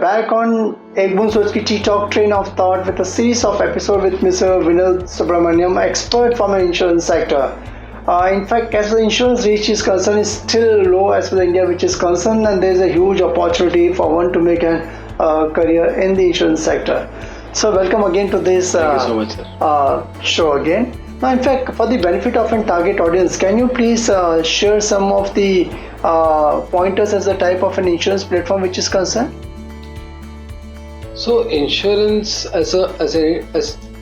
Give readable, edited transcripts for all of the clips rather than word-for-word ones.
back on Boond Soch ki ttalk train of thought with a series of episodes with Mr. Vinod Subramanian, expert from the insurance sector. In fact, as the insurance reach is concerned, is still low as far as India which is concerned, and there is a huge opportunity for one to make a career in the insurance sector. So welcome again to this Thank you so much, sir. Show again. Now, in fact, for the benefit of a target audience, can you please share some of the pointers as the type of an insurance platform which is concerned? So insurance as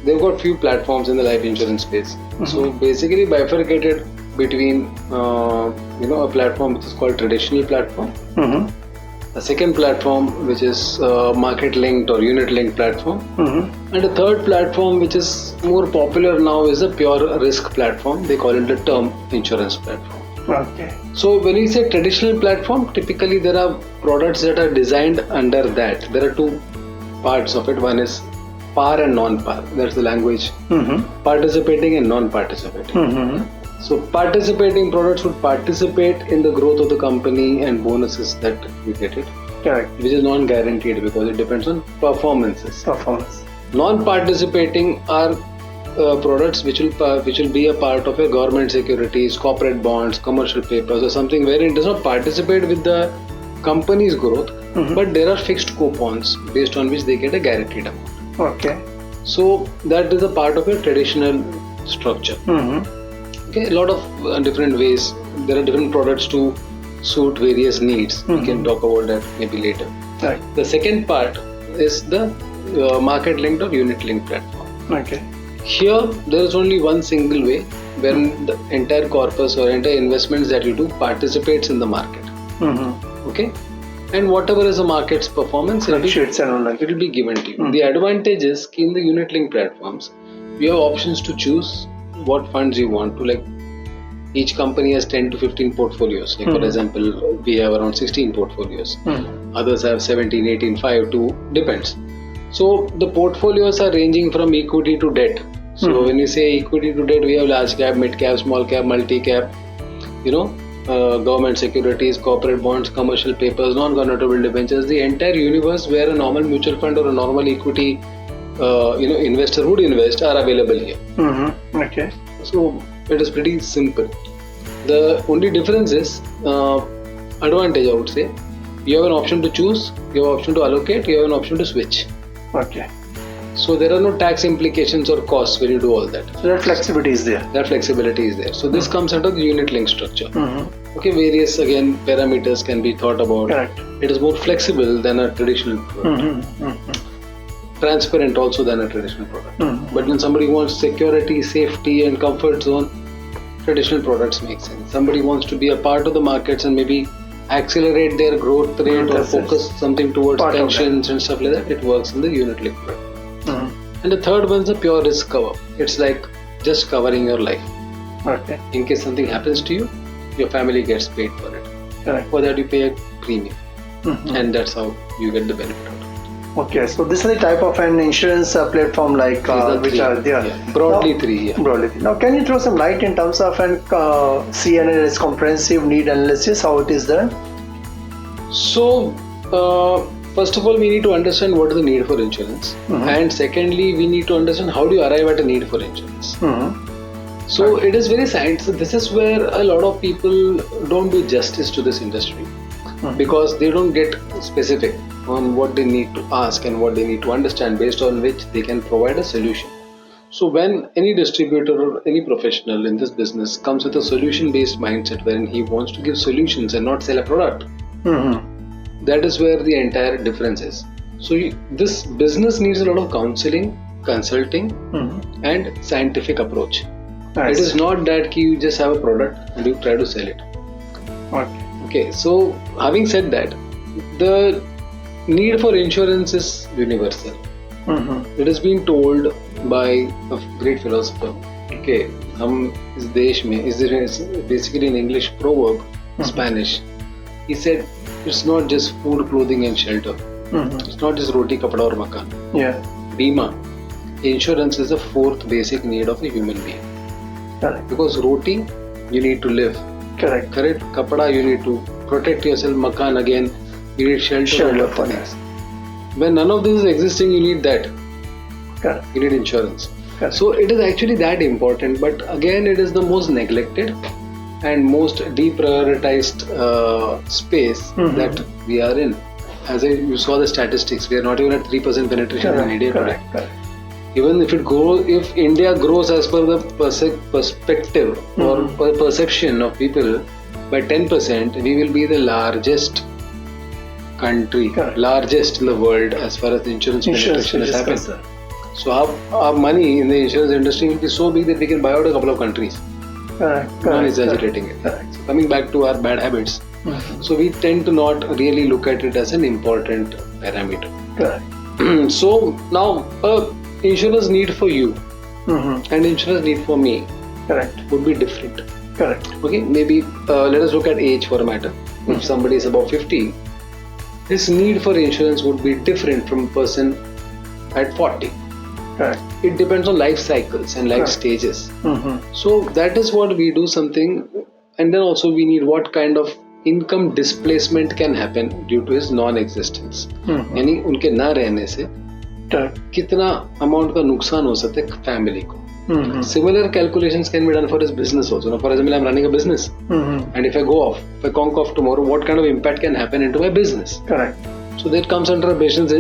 they've got few platforms in the life insurance space. Mm-hmm. So basically bifurcated between a platform which is called traditional platform. Mm-hmm. A second platform which is market linked or unit linked platform. Mm-hmm. And a third platform which is more popular now is a pure risk platform. They call it the term insurance platform. Okay. So when you say traditional platform, typically there are products that are designed under that. There are two parts of it. One is par and non-par. That's the language. Mm-hmm. Participating and non-participating. Mm-hmm. So participating products would participate in the growth of the company and bonuses that you get it. Correct. Which is non-guaranteed because it depends on performances. Non-participating are products which will be a part of your government securities, corporate bonds, commercial papers, or something where it does not participate with the company's growth, mm-hmm. but there are fixed coupons based on which they get a guaranteed amount. Okay. So that is a part of your traditional structure. Mm-hmm. Okay, a lot of different ways. There are different products to suit various needs. Mm-hmm. We can talk about that maybe later. Right. The second part is the market linked or unit linked platform. Okay. Here there is only one single way when the entire corpus or entire investments that you do participates in the market. Mm-hmm. Okay, and whatever is the market's performance, it will be given to you. Mm-hmm. The advantage is in the unit link platforms, you have options to choose what funds you want to. Like each company has 10 to 15 portfolios. Like mm-hmm. for example, we have around 16 portfolios. Mm-hmm. Others have 17, 18, 5, 2, depends. So the portfolios are ranging from equity to debt. So mm-hmm. when you say equity to debt, we have large cap, mid cap, small cap, multi cap, government securities, corporate bonds, commercial papers, non-convertible debentures, the entire universe where a normal mutual fund or a normal equity investor would invest are available here. Mm-hmm. Okay. So it is pretty simple. The only difference is advantage, I would say. You have an option to choose, you have an option to allocate, you have an option to switch. Okay. So there are no tax implications or costs when you do all that. So that flexibility is there. So this comes under the unit link structure. Mm-hmm. Okay, various again parameters can be thought about. Correct. It is more flexible than a traditional product. Mm-hmm. Mm-hmm. Transparent also than a traditional product. Mm-hmm. But when somebody wants security, safety and comfort zone, traditional products make sense. Somebody wants to be a part of the markets and maybe accelerate their growth rate or focus something towards pensions and stuff like that, it works in the unit link product. Mm-hmm. And the third one is a pure risk cover. It's like just covering your life. Okay. In case something happens to you, your family gets paid for it. Correct. For that you pay a premium. Mm-hmm. And that's how you get the benefit out of it. Okay, so this is the type of an insurance platform like which are there. Yeah. Broadly three. Now, can you throw some light in terms of an CNA, comprehensive need analysis, how it is done? So, first of all, we need to understand what is the need for insurance. Mm-hmm. And secondly, we need to understand how do you arrive at a need for insurance. Mm-hmm. So, it is very scientific. This is where a lot of people don't do justice to this industry. Mm-hmm. Because they don't get specific on what they need to ask and what they need to understand, based on which they can provide a solution. So when any distributor or any professional in this business comes with a solution-based mindset wherein he wants to give solutions and not sell a product, mm-hmm. that is where the entire difference is. So this business needs a lot of counseling, consulting, mm-hmm. and scientific approach. Nice. It is not that you just have a product and you try to sell it. Okay, so having said that, the need for insurance is universal. Mm-hmm. It has been told by a great philosopher. Okay, हम इस देश में, is basically an English proverb, mm-hmm. Spanish. He said, it's not just food, clothing and shelter. Mm-hmm. It's not just roti, kapda or makan. Yeah. Bima. Insurance is the fourth basic need of a human being. Correct. Because roti, you need to live. Correct. Kapda, you need to protect yourself. Makan, again, you need shelter for things. When none of this is existing, you need that. Correct. You need insurance. Correct. So it is actually that important, but again, it is the most neglected and most deprioritized space that we are in. As you saw the statistics, we are not even at 3% penetration in India today. Correct. Even if India grows as per the perspective or perception of people by 10%, we will be the largest country, largest in the world as far as the insurance penetration has happened. So our money in the insurance industry will be so big that we can buy out a couple of countries. Not exaggerating it. So coming back to our bad habits, so we tend to not really look at it as an important parameter. So now insurance need for you and insurance need for me would be different. Okay, maybe let us look at age for a matter. If somebody is above 50, his need for insurance would be different from a person at 40. It depends on life cycles and life stages. So that is what we do something, and then also we need what kind of income displacement can happen due to his non-existence. यानी उनके ना रहने से कितना amount का नुकसान हो सकता है family को. Similar calculations can be done for his business also. Now, for example, I'm running a business, and if I go off, if I conk off tomorrow, what kind of impact can happen into my business? So that comes under a business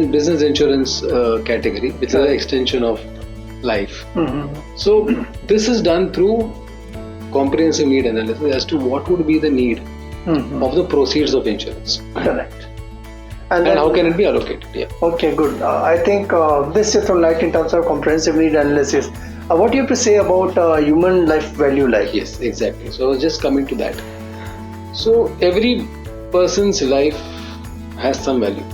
insurance category, which is an extension of life. So this is done through comprehensive need analysis as to what would be the need of the proceeds of insurance. And how can it be allocated? Okay, good. I think this is from light in terms of comprehensive need analysis. What do you have to say about human life value? Yes, exactly. So just coming to that. So every person's life has some value.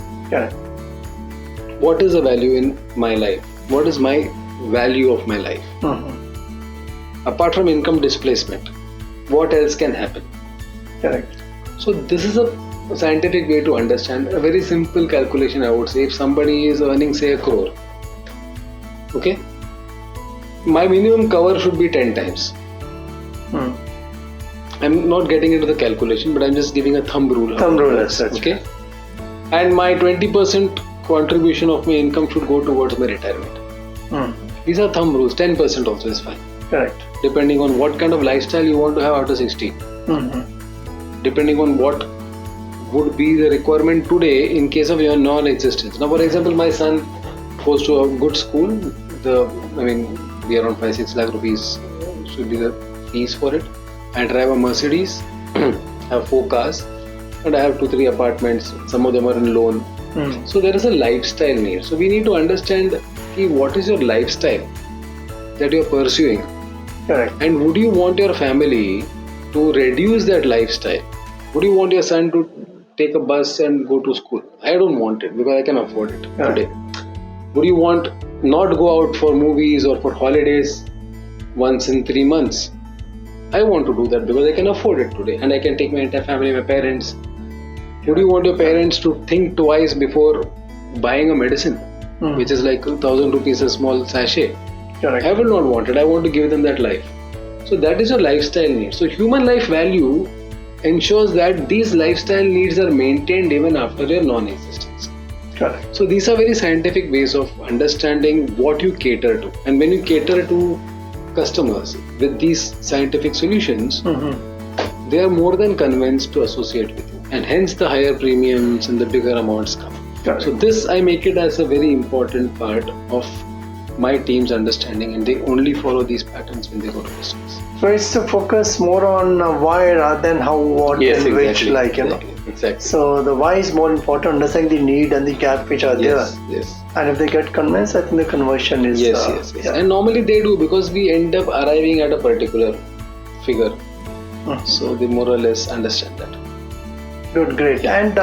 What is the value in my life? What is my value of my life? Apart from income displacement, what else can happen? So this is a scientific way to understand. A very simple calculation, I would say. If somebody is earning say 1 crore, okay, my minimum cover should be 10 times. I'm not getting into the calculation, but I'm just giving a thumb rule. Okay, and my 20% contribution of my income should go towards my retirement. These are thumb rules. 10% also is fine. Depending on what kind of lifestyle you want to have after 60. Depending on what would be the requirement today in case of your non-existence. Now, for example, my son goes to a good school. Be around 5-6 lakh rupees should be the fees for it. I drive a Mercedes, have 4 cars, and I have 2-3 apartments. Some of them are in loan. So there is a lifestyle need. So we need to understand what is your lifestyle that you are pursuing, and would you want your family to reduce that lifestyle? Would you want your son to take a bus and go to school? I don't want it because I can afford it today. Would you want not go out for movies or for holidays once in 3 months? I want to do that because I can afford it today and I can take my entire family, my parents. Would you want your parents to think twice before buying a medicine, which is like 1,000 rupees a small sachet? I will not want it. I want to give them that life. So that is your lifestyle need. So human life value ensures that these lifestyle needs are maintained even after your non-existence. So these are very scientific ways of understanding what you cater to. And when you cater to customers with these scientific solutions, they are more than convinced to associate with you. And hence the higher premiums and the bigger amounts come. So this, I make it as a very important part of my team's understanding, and they only follow these patterns when they go to business. So it's to focus more on why rather than how, what, and which, Exactly. So the why is more important, understanding the need and the gap which are there. And if they get convinced, I think the conversion is... Yes. And normally they do, because we end up arriving at a particular figure. So they more or less understand that. Good, great. And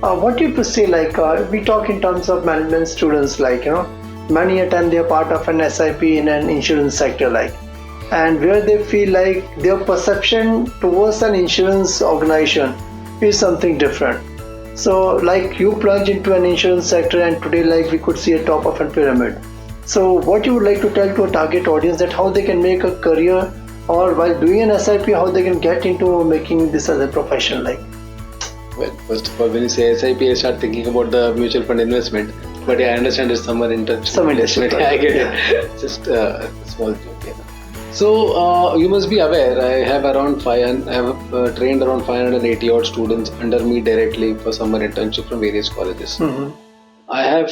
what do you say, we talk in terms of management students, many a time they are part of an SIP in an insurance sector, and where they feel like their perception towards an insurance organization is something different. So you plunge into an insurance sector, and today we could see a top of a pyramid. So what you would like to tell to a target audience, that how they can make a career, or while doing an SIP, how they can get into making this as a profession? Well, first of all, when you say SIP, I start thinking about the mutual fund investment. But yeah, I understand it's summer internship. Summer internship. But yeah, I get it. Just a small joke. Yeah. So you must be aware. I have trained around 580 odd students under me directly for summer internship from various colleges. I have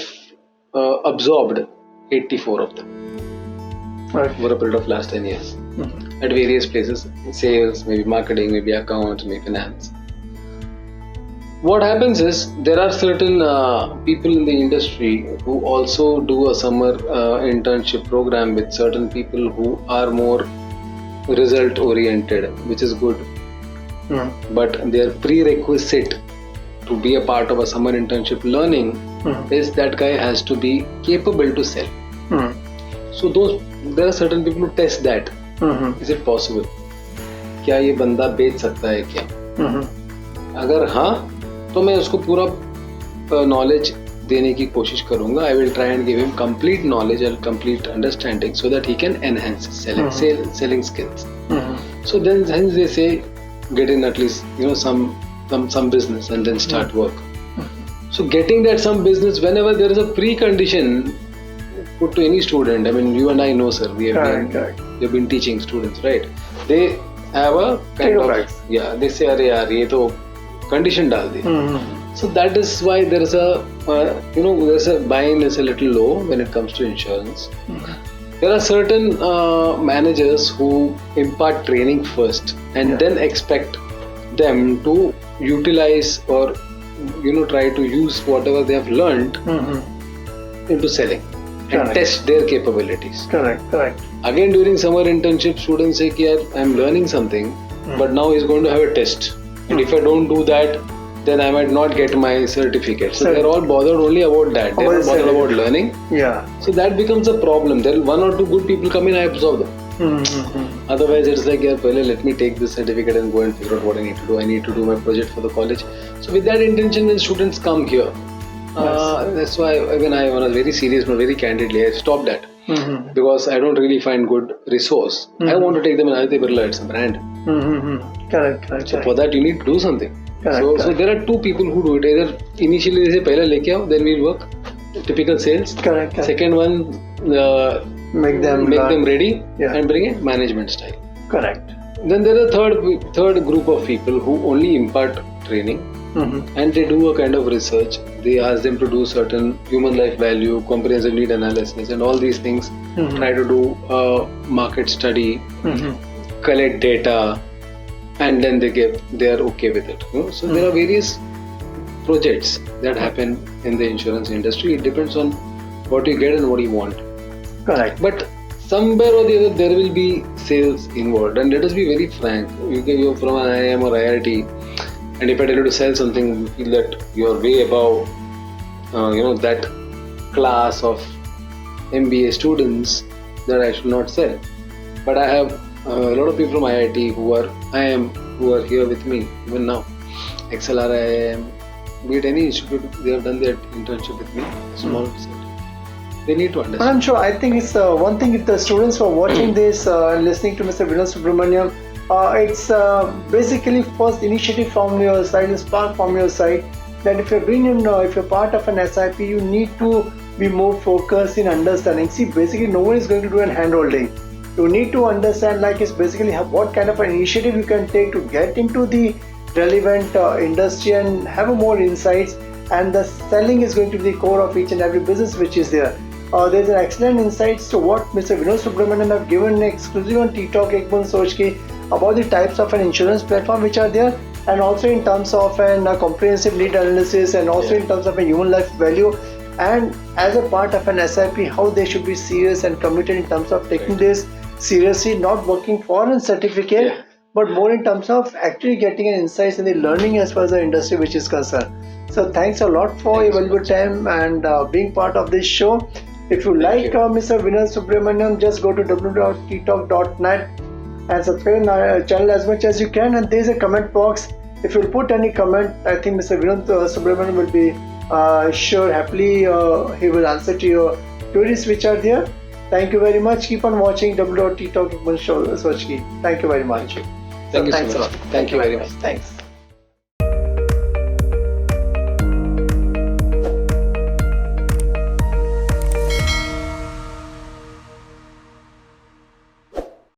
absorbed 84 of them over a period of last 10 years at various places, sales, maybe marketing, maybe accounts, maybe finance. What happens is there are certain people in the industry who also do a summer internship program with certain people who are more result oriented, which is good. But their prerequisite to be a part of a summer internship learning is that guy has to be capable to sell. So there are certain people who test that. Is it possible? क्या ये बंदा बेच सकता है क्या? अगर हाँ, तो मैं उसको पूरा knowledge देने की कोशिश करूँगा. I will try and give him complete knowledge and complete understanding so that he can enhance his selling skills. So then hence they say get in at least some business and then start work. So getting that some business, whenever there is a precondition put to any student, I mean you and I know, sir, we have been teaching students, right? They have a kind of they say अरे यार ये तो condition डाल दी. So that is why there is a there's a buy-in is a little low when it comes to insurance. There are certain managers who impart training first and then expect them to utilize or try to use whatever they have learned into selling and test their capabilities. Correct. Again, during summer internship, students say I am learning something, but now he's going to have a test. And if I don't do that, then I might not get my certificate. So they're all bothered only about that. They're not bothered about learning. Yeah. So that becomes a problem. There are one or two good people come in, I absorb them. Otherwise, it's like, let me take this certificate and go and figure out what I need to do. I need to do my project for the college. So with that intention, when students come here, that's why when I was very serious, not very candidly, I stopped that. Because I don't really find good resource. I want to take them in Aditya Birla, it's a brand. Correct. So for that, you need to do something. So there are two people who do it. Either initially they say, "Pehla leke aao, then we'll work." Typical sales. Correct. Second one, make them ready and bring a management style. Correct. Then there is a third group of people who only impart training and they do a kind of research. They ask them to do certain human life value, comprehensive need analysis, and all these things. Try to do a market study, collect data. And then they are okay with it. So there are various projects that happen in the insurance industry. It depends on what you get and what you want. Correct. But somewhere or the other there will be sales involved. And let us be very frank. You're from an IIM or IIT, and if I tell you to sell something, you feel that you're way above, that class of MBA students that I should not sell. But I have a lot of people from IIT who are here with me even now. XLR, IIM, be it any institute, they have done their internship with me. Small research. They need to understand. I'm sure. I think it's one thing if the students who are watching this and listening to Mr. Vinod Subramanian, it's basically first initiative from your side, spark from your side. That if you're part of an SIP, you need to be more focused in understanding. See, basically, no one is going to do an hand-holding. You need to understand, it's basically what kind of an initiative you can take to get into the relevant industry and have more insights. And the selling is going to be the core of each and every business which is there. There's an excellent insights to what Mr. Vinod Subramanian have given exclusively on ttalk ek Boond Soch ki about the types of an insurance platform which are there, and also in terms of a comprehensive need analysis, and also in terms of a human life value. And as a part of an SIP, how they should be serious and committed in terms of taking this seriously, not working for a certificate, but more in terms of actually getting an insights in the learning as far as the industry which is concerned. So thanks a lot for your valuable time and being part of this show. If you like Mr. Vinod Subramanian, just go to www.ttalk.net and subscribe to our channel as much as you can. And there is a comment box. If you put any comment, I think Mr. Vinod Subramanian will be sure happily he will answer to your queries which are there. Thank you very much. Keep on watching www.ttalk. Thank you very much. Thank you so much. Thank you very much. Thanks.